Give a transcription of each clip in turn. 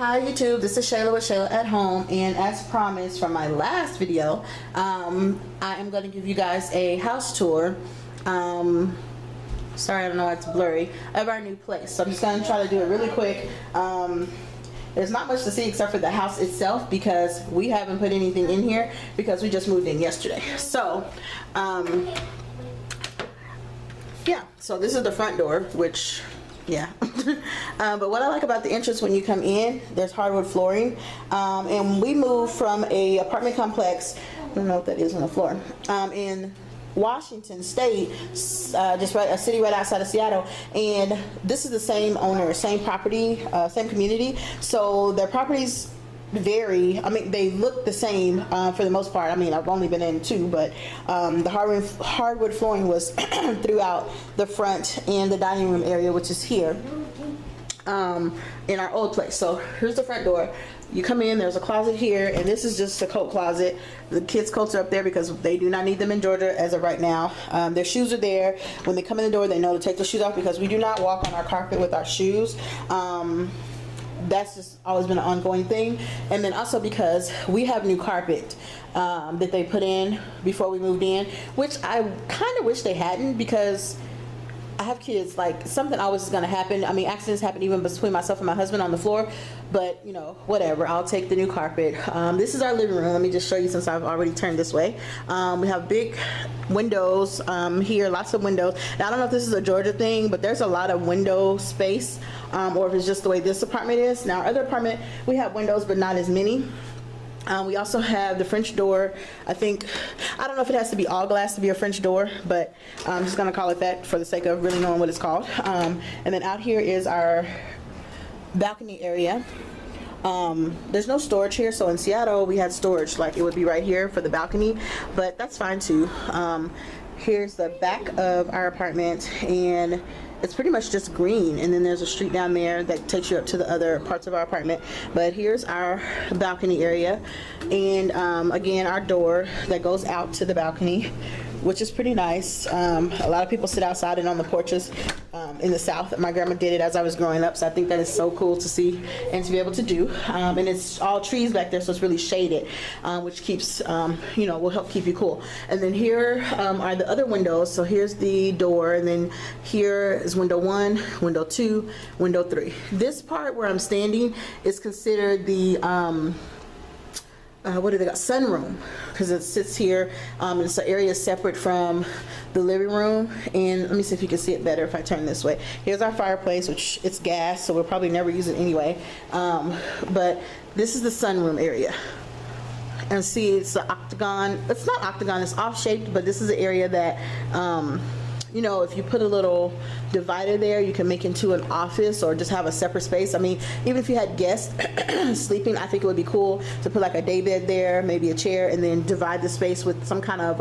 Hi YouTube, this is Shayla with Shayla at Home, and as promised from my last video, I am going to give you guys a house tour. Sorry, I don't know why it's blurry, of our new place. So I'm just going to try to do it really quick. There's not much to see except for the house itself because we haven't put anything in here because we just moved in yesterday. So, yeah, so this is the front door, which, yeah. But what I like about the entrance when you come in, there's hardwood flooring. And we moved from a apartment complex, I don't know what that is on the floor, in Washington State, just a city right outside of Seattle, and this is the same owner, same property, same community. So their properties vary. I mean, they look the same for the most part. I mean, I've only been in two, but the hardwood flooring was throughout the front and the dining room area, which is here in our old place. So here's the front door. You come in, there's a closet here, and this is just a coat closet. The kids' coats are up there because they do not need them in Georgia as of right now. Their shoes are there. When they come in the door, they know to take their shoes off because we do not walk on our carpet with our shoes. That's just always been an ongoing thing. And then also because we have new carpet that they put in before we moved in, which I kind of wish they hadn't, because I have kids, like something always is going to happen. I mean, accidents happen even between myself and my husband on the floor, but you know, whatever, I'll take the new carpet. This is our living room. Let me just show you since I've already turned this way. We have big windows here, lots of windows. Now, I don't know if this is a Georgia thing, but there's a lot of window space, or if it's just the way this apartment is. Now, our other apartment, we have windows, but not as many. We also have the French door. I don't know if it has to be all glass to be a French door, but I'm just gonna call it that for the sake of really knowing what it's called. And then out here is our balcony area. There's no storage here, so in Seattle we had storage, like it would be right here for the balcony, but that's fine too. Here's the back of our apartment, and it's pretty much just green, and then there's a street down there that takes you up to the other parts of our apartment. But here's our balcony area, and again, our door that goes out to the balcony, which is pretty nice. A lot of people sit outside and on the porches in the South. My grandma did it as I was growing up, so I think that is so cool to see and to be able to do. And it's all trees back there, so it's really shaded, which keeps, you know, will help keep you cool. And then here are the other windows. So here's the door, and then here is window 1, window 2, window 3. This part where I'm standing is considered the what do they got? Sunroom, because it sits here. It's an area separate from the living room. And let me see if you can see it better if I turn this way. Here's our fireplace, which it's gas, so we'll probably never use it anyway. But this is the sunroom area. And see, it's an octagon. It's not octagon, it's off shaped, but this is an area that you know, if you put a little divider there, you can make into an office or just have a separate space. I mean, even if you had guests sleeping, I think it would be cool to put like a day bed there, maybe a chair, and then divide the space with some kind of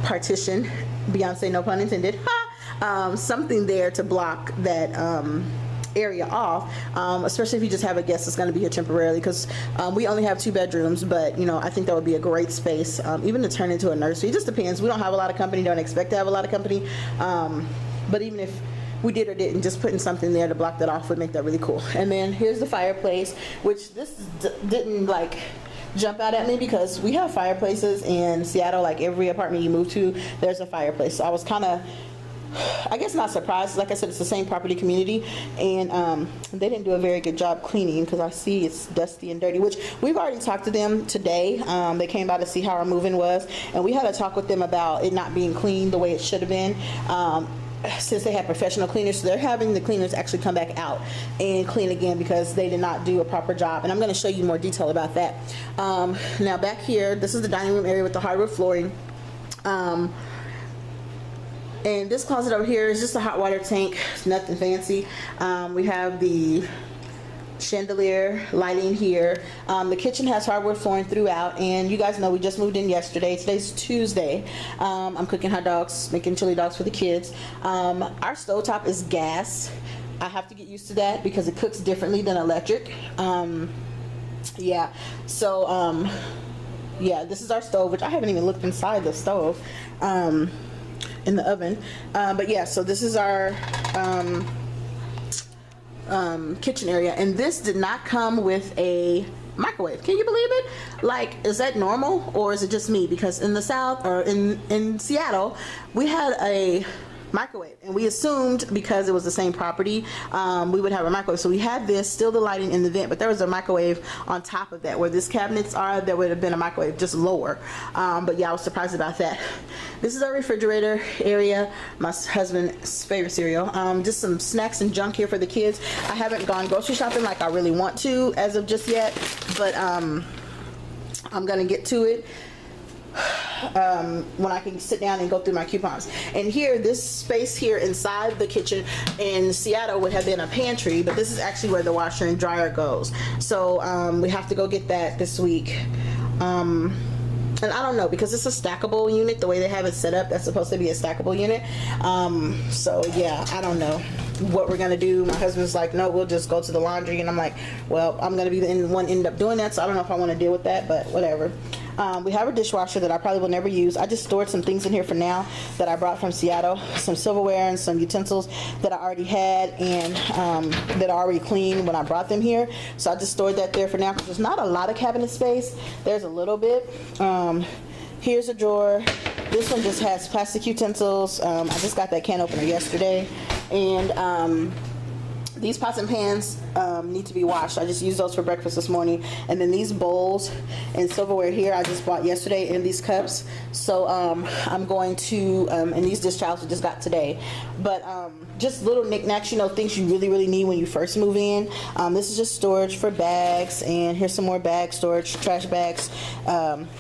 partition. Beyonce, no pun intended. Something there to block that area off, especially if you just have a guest that's going to be here temporarily, because we only have 2 bedrooms, but you know, I think that would be a great space, even to turn into a nursery. It just depends. We don't have a lot of company, don't expect to have a lot of company, but even if we did or didn't, just putting something there to block that off would make that really cool. And then here's the fireplace, which this didn't like jump out at me because we have fireplaces in Seattle. Like every apartment you move to, there's a fireplace. So I was kind of, I guess, not surprised. Like I said, it's the same property community, and they didn't do a very good job cleaning because I see it's dusty and dirty, which we've already talked to them today. They came by to see how our move-in was, and we had a talk with them about it not being clean the way it should have been. Since they have professional cleaners, so they're having the cleaners actually come back out and clean again because they did not do a proper job, and I'm going to show you more detail about that. Now back here, this is the dining room area with the hardwood flooring. And this closet over here is just a hot water tank. It's nothing fancy. We have the chandelier lighting here. The kitchen has hardwood flooring throughout, and you guys know we just moved in yesterday. Today's Tuesday. I'm cooking hot dogs, making chili dogs for the kids. Our stovetop is gas. I have to get used to that because it cooks differently than electric. Yeah, so yeah, this is our stove, which I haven't even looked inside the stove. In the oven, but yeah, so this is our kitchen area, and this did not come with a microwave. Can you believe it? Like, is that normal, or is it just me? Because in the South, or in Seattle, we had a microwave, and we assumed because it was the same property, we would have a microwave. So we had this, still the lighting in the vent, but there was a microwave on top of that. Where these cabinets are, there would have been a microwave just lower. But yeah, I was surprised about that. This is our refrigerator area, my husband's favorite cereal. Just some snacks and junk here for the kids. I haven't gone grocery shopping like I really want to as of just yet, but I'm gonna get to it when I can sit down and go through my coupons. And here, this space here inside the kitchen in Seattle would have been a pantry, but this is actually where the washer and dryer goes. So we have to go get that this week. And I don't know, because it's a stackable unit, the way they have it set up, that's supposed to be a stackable unit. So yeah, I don't know what we're gonna do. My husband's like, no, we'll just go to the laundry, and I'm like, well, I'm gonna be the one end up doing that, so I don't know if I want to deal with that, but whatever. We have a dishwasher that I probably will never use. I just stored some things in here for now that I brought from Seattle, some silverware and some utensils that I already had, and that are already clean when I brought them here. So I just stored that there for now, because there's not a lot of cabinet space. There's a little bit. Here's a drawer. This one just has plastic utensils. I just got that can opener yesterday. And these pots and pans need to be washed. I just used those for breakfast this morning. And then these bowls and silverware here I just bought yesterday, and these cups. So I'm going to, and these dish towels we just got today. But just little knickknacks, you know, things you really, really need when you first move in. This is just storage for bags, and here's some more bag storage, trash bags,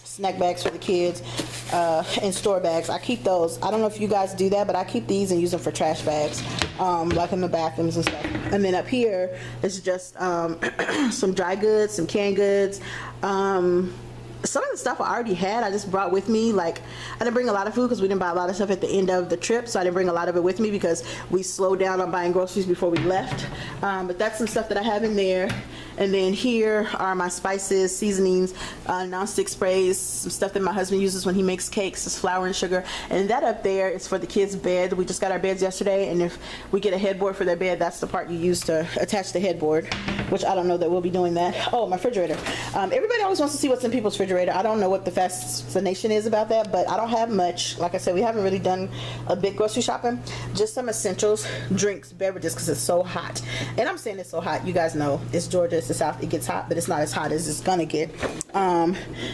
snack bags for the kids, and store bags. I keep those. I don't know if you guys do that, but I keep these and use them for trash bags, like in the bathrooms and stuff. And then up here is just some dry goods, some canned goods. Some of the stuff I already had, I just brought with me. Like, I didn't bring a lot of food because we didn't buy a lot of stuff at the end of the trip, so I didn't bring a lot of it with me because we slowed down on buying groceries before we left. But that's some stuff that I have in there. And then here are my spices, seasonings, non-stick sprays, some stuff that my husband uses when he makes cakes, is flour and sugar. And that up there is for the kids' bed. We just got our beds yesterday, and if we get a headboard for their bed, that's the part you use to attach the headboard, which I don't know that we'll be doing that. Oh, my refrigerator. Everybody always wants to see what's in people's refrigerator. I don't know what the fascination is about that, but I don't have much. Like I said, we haven't really done a big grocery shopping. Just some essentials, drinks, beverages, because it's so hot. And I'm saying it's so hot. You guys know it's Georgia, it's the South. It gets hot, but it's not as hot as it's gonna get.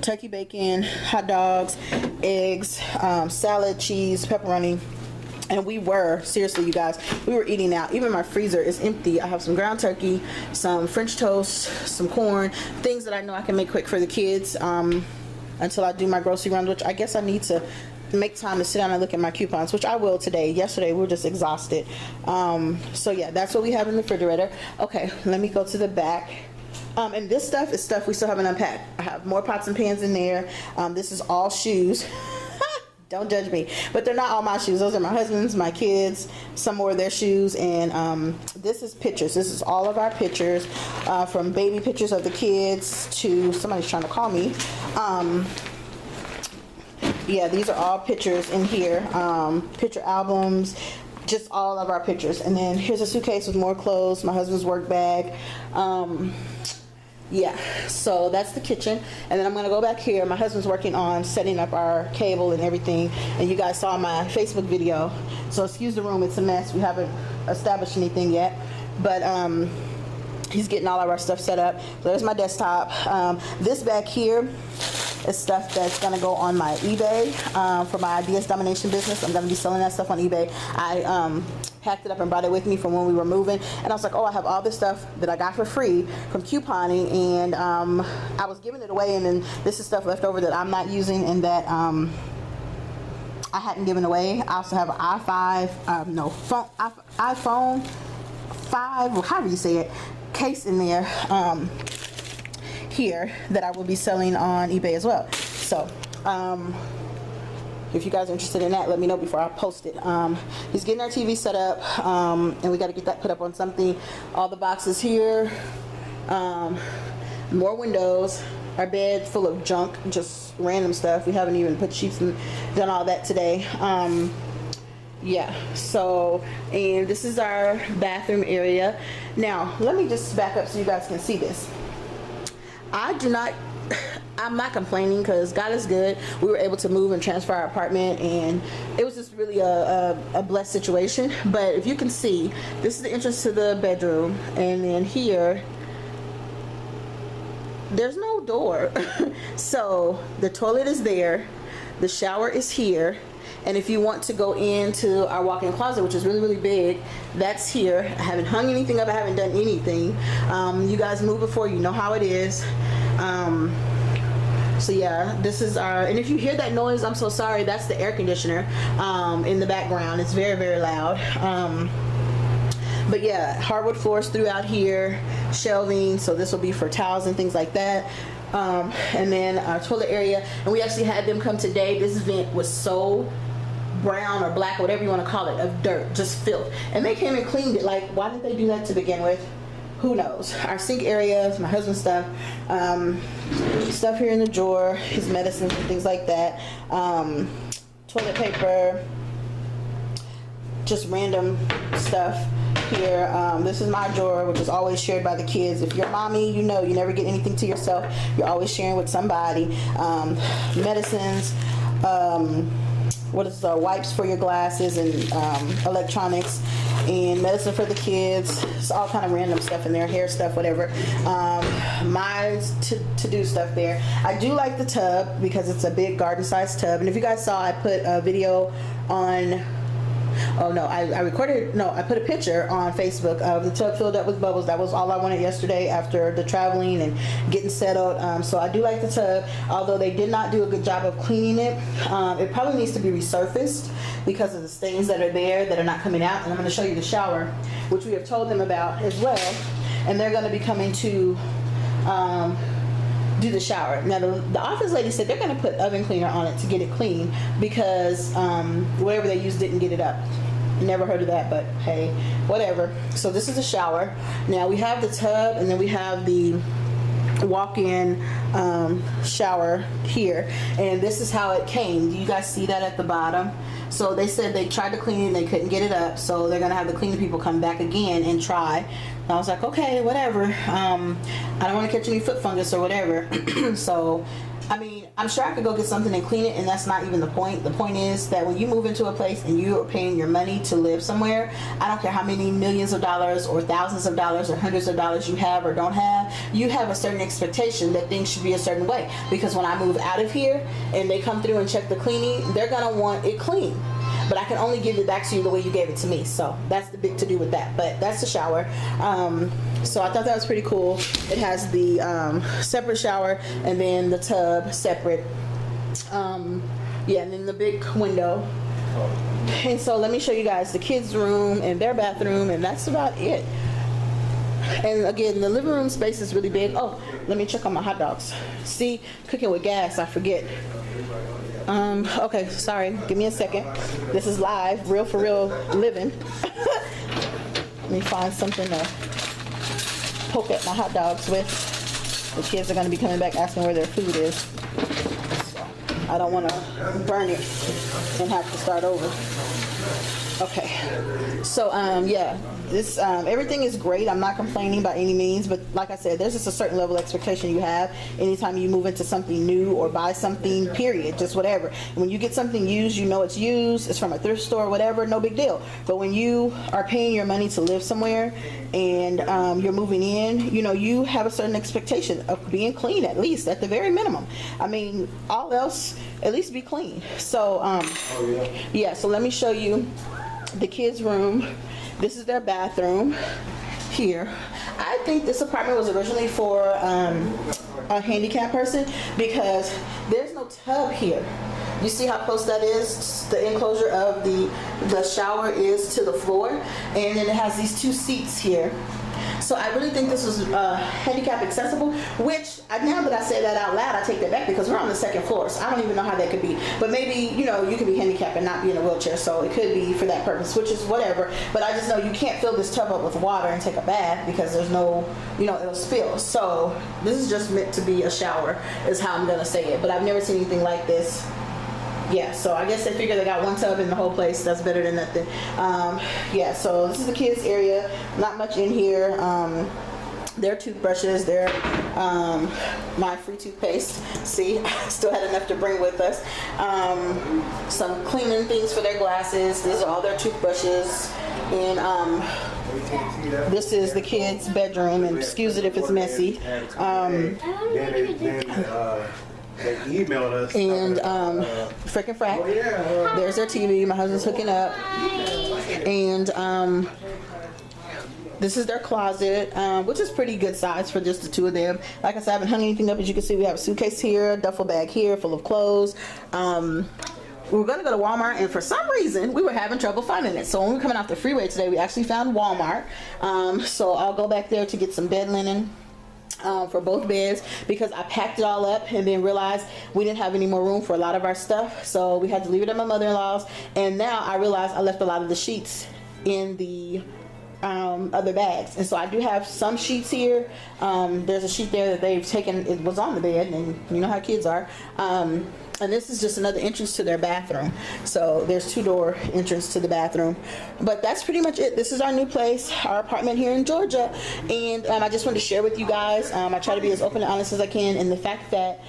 Turkey bacon, hot dogs, eggs, salad, cheese, pepperoni. And we were, seriously, you guys, we were eating out. Even my freezer is empty. I have some ground turkey, some French toast, some corn, things that I know I can make quick for the kids until I do my grocery run, which I guess I need to make time to sit down and look at my coupons, which I will today. Yesterday, we were just exhausted. So yeah, that's what we have in the refrigerator. Okay, let me go to the back. And this stuff is stuff we still haven't unpacked. I have more pots and pans in there. This is all shoes. Don't judge me, but they're not all my shoes. Those are my husband's, my kids, some more of their shoes, and this is pictures. This is all of our pictures, from baby pictures of the kids to, somebody's trying to call me. Yeah, these are all pictures in here, picture albums, just all of our pictures. And then here's a suitcase with more clothes, my husband's work bag. Yeah, so that's the kitchen. And then I'm gonna go back here. My husband's working on setting up our cable and everything, and you guys saw my Facebook video, so excuse the room, it's a mess. We haven't established anything yet, but he's getting all of our stuff set up. So there's my desktop. This back here is stuff that's gonna go on my eBay for my Ideas Domination business. I'm gonna be selling that stuff on eBay. I packed it up and brought it with me from when we were moving, and I was like, oh, I have all this stuff that I got for free from couponing, and I was giving it away, and then this is stuff left over that I'm not using and that I hadn't given away. I also have an iPhone 5, or however you say it, case in there here that I will be selling on eBay as well. So if you guys are interested in that, let me know before I post it. He's getting our TV set up, and we got to get that put up on something. All the boxes here, more windows, our bed full of junk, just random stuff. We haven't even put sheets and done all that today. Yeah, so, and this is our bathroom area. Now let me just back up so you guys can see this. I'm not complaining because God is good. We were able to move and transfer our apartment, and it was just really a blessed situation. But if you can see, this is the entrance to the bedroom, and then here there's no door. So the toilet is there, the shower is here, and if you want to go into our walk-in closet, which is really, really big, that's here. I haven't hung anything up, I haven't done anything. You guys moved before, you know how it is. So yeah, this is our, and if you hear that noise, I'm so sorry, that's the air conditioner in the background. It's very, very loud. But yeah, hardwood floors throughout here, shelving, so this will be for towels and things like that. And then our toilet area, and we actually had them come today. This vent was so brown or black, whatever you want to call it, of dirt, just filth, and they came and cleaned it. Like, why did they do that to begin with? Who knows? Our sink area, my husband's stuff, stuff here in the drawer, his medicines and things like that, toilet paper, just random stuff here. This is my drawer, which is always shared by the kids. If you're mommy, you know you never get anything to yourself. You're always sharing with somebody. Medicines, wipes for your glasses, and electronics, and medicine for the kids. It's all kind of random stuff in there, hair stuff, whatever. My to-do stuff there. I do like the tub because it's a big garden-sized tub. And if you guys saw, I put a video on, oh no, I put a picture on Facebook of the tub filled up with bubbles. That was all I wanted yesterday after the traveling and getting settled. So I do like the tub, although they did not do a good job of cleaning it. It probably needs to be resurfaced because of the stains that are there that are not coming out. And I'm going to show you the shower, which we have told them about as well. And they're going to be coming to do the shower. Now the office lady said they're going to put oven cleaner on it to get it clean because whatever they used didn't get it up. Never heard of that, but hey, whatever. So this is the shower. Now we have the tub, and then we have the walk-in shower here, and this is how it came. Do you guys see that at the bottom? So they said they tried to clean it and they couldn't get it up, so they're gonna have the cleaning people come back again and try. And I was like, okay, whatever. I don't want to catch any foot fungus or whatever. So I mean, I'm sure I could go get something and clean it, and that's not even the point. The point is that when you move into a place and you are paying your money to live somewhere, I don't care how many millions of dollars or thousands of dollars or hundreds of dollars you have or don't have, you have a certain expectation that things should be a certain way. Because when I move out of here and they come through and check the cleaning, they're gonna want it clean. But I can only give it back to you the way you gave it to me. So that's the big to do with that. But that's the shower. So I thought that was pretty cool. It has the separate shower and then the tub separate. Yeah, and then the big window. And so let me show you guys the kids' room and their bathroom, and that's about it. And again, the living room space is really big. Oh, let me check on my hot dogs. See, cooking with gas, I forget. Okay, sorry, give me a second. This is live, real for real living. Let me find something to poke at my hot dogs with. The kids are going to be coming back asking where their food is. So I don't want to burn it and have to start over. Okay, so yeah, this everything is great. I'm not complaining by any means, but like I said, there's just a certain level of expectation you have anytime you move into something new or buy something, period, just whatever. And when you get something used, you know it's used, it's from a thrift store, whatever, no big deal. But when you are paying your money to live somewhere and you're moving in, you know, you have a certain expectation of being clean, at least, at the very minimum. I mean, all else, at least be clean. So yeah, so let me show you the kids' room. This is their bathroom here. I think this apartment was originally for a handicapped person because there's no tub here. You see how close that is? The enclosure of the shower is to the floor, and then it has these two seats here. So I really think this was handicap accessible, which now that I say that out loud, I take that back because we're on the second floor, so I don't even know how that could be. But maybe, you know, you could be handicapped and not be in a wheelchair, so it could be for that purpose, which is whatever. But I just know you can't fill this tub up with water and take a bath because there's no, you know, it'll spill. So this is just meant to be a shower is how I'm going to say it. But I've never seen anything like this yeah, so I guess they figure they got one tub in the whole place. That's better than nothing. Yeah, so this is the kids area. Not much in here. Their toothbrushes, their my free toothpaste. See, I still had enough to bring with us. Some cleaning things for their glasses. These are all their toothbrushes. And this is the kids' bedroom, and excuse it if it's messy. They emailed us. And frickin' frack. Oh, yeah. There's their TV. My husband's hooking up. And this is their closet, which is pretty good size for just the two of them. Like I said, I haven't hung anything up. As you can see, we have a suitcase here, a duffel bag here full of clothes. We were going to go to Walmart, and for some reason we were having trouble finding it. So when we were coming off the freeway today, we actually found Walmart. So I'll go back there to get some bed linen for both beds, because I packed it all up and then realized we didn't have any more room for a lot of our stuff. So we had to leave it at my mother-in-law's, and now I realized I left a lot of the sheets in the other bags, and so I do have some sheets here. There's a sheet there that they've taken, it was on the bed, and you know how kids are. And this is just another entrance to their bathroom. So there's 2-door entrance to the bathroom. But that's pretty much it. This is our new place, our apartment here in Georgia. And I just wanted to share with you guys. I try to be as open and honest as I can. And the fact that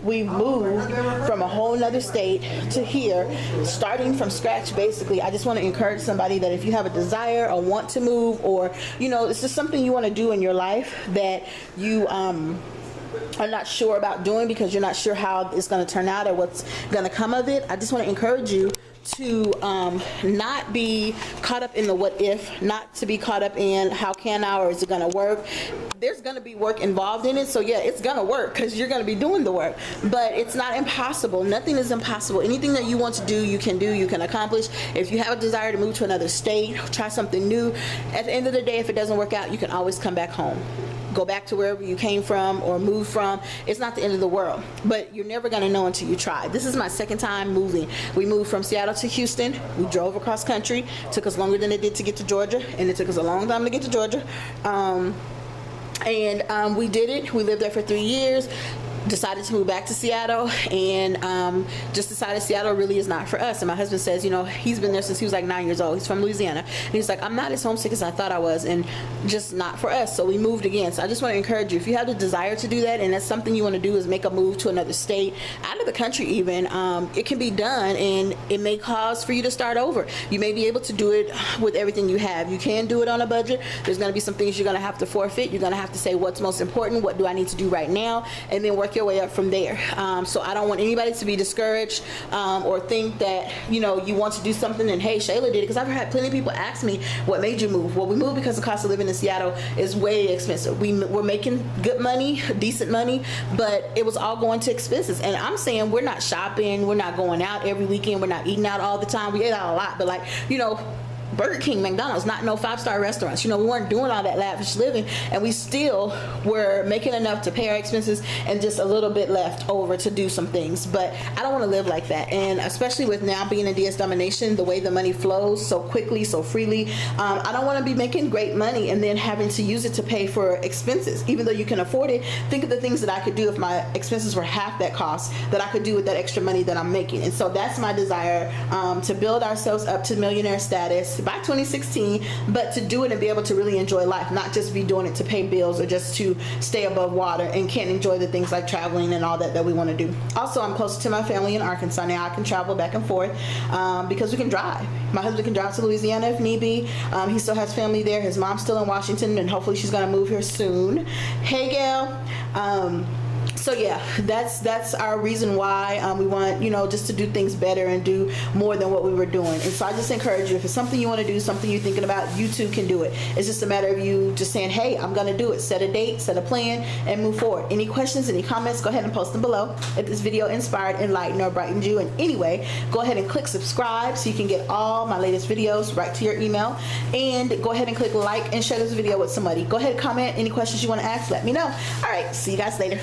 we moved from a whole nother state to here, starting from scratch basically. I just want to encourage somebody that if you have a desire or want to move, or you know, it's just something you want to do in your life that you are not sure about doing because you're not sure how it's going to turn out or what's going to come of it, I just want to encourage you to not be caught up in the what if, not to be caught up in how can I, or is it going to work. There's going to be work involved in it, so yeah, it's going to work because you're going to be doing the work, but it's not impossible. Nothing is impossible. Anything that you want to do, you can accomplish. If you have a desire to move to another state, try something new, at the end of the day, if it doesn't work out, you can always come back home. Go back to wherever you came from or moved from. It's not the end of the world, but you're never going to know until you try. This is my second time moving. We moved from Seattle to Houston. We drove across country. It took us longer than it did to get to Georgia, and it took us a long time to get to Georgia. We did it. We lived there for 3 years. Decided to move back to Seattle, and just decided Seattle really is not for us. And my husband says, you know, he's been there since he was like 9 years old. He's from Louisiana, and he's like, I'm not as homesick as I thought I was, and just not for us. So we moved again. So I just want to encourage you, if you have the desire to do that, and that's something you want to do, is make a move to another state, out of the country even, it can be done, and it may cause for you to start over. You may be able to do it with everything you have. You can do it on a budget. There's going to be some things you're going to have to forfeit. You're going to have to say what's most important, what do I need to do right now, and then work your way up from there. So I don't want anybody to be discouraged or think that, you know, you want to do something and hey, Shayla did it, because I've had plenty of people ask me, what made you move? Well, we moved because the cost of living in Seattle is way expensive. We're making good money, decent money, but it was all going to expenses. And I'm saying we're not shopping, we're not going out every weekend, we're not eating out all the time. We ate out a lot, but like, you know, Burger King, McDonald's, not no 5-star restaurants. You know, we weren't doing all that lavish living, and we still were making enough to pay our expenses and just a little bit left over to do some things. But I don't want to live like that, and especially with now being in DS domination, the way the money flows so quickly, so freely, I don't want to be making great money and then having to use it to pay for expenses. Even though you can afford it, think of the things that I could do if my expenses were half that cost, that I could do with that extra money that I'm making. And so that's my desire, to build ourselves up to millionaire status by 2016, but to do it and be able to really enjoy life, not just be doing it to pay bills or just to stay above water and can't enjoy the things like traveling and all that we want to do. Also, I'm closer to my family in Arkansas now. I can travel back and forth because we can drive. My husband can drive to Louisiana if need be. He still has family there. His mom's still in Washington, and hopefully she's going to move here soon. Hey, Gail. So yeah, that's our reason why we want, you know, just to do things better and do more than what we were doing. And so I just encourage you, if it's something you want to do, something you're thinking about, you too can do it. It's just a matter of you just saying, hey, I'm going to do it. Set a date, set a plan, and move forward. Any questions, any comments, go ahead and post them below. If this video inspired, enlightened, or brightened you in any way, go ahead and click subscribe so you can get all my latest videos right to your email. And go ahead and click like and share this video with somebody. Go ahead and comment any questions you want to ask. Let me know. All right, see you guys later.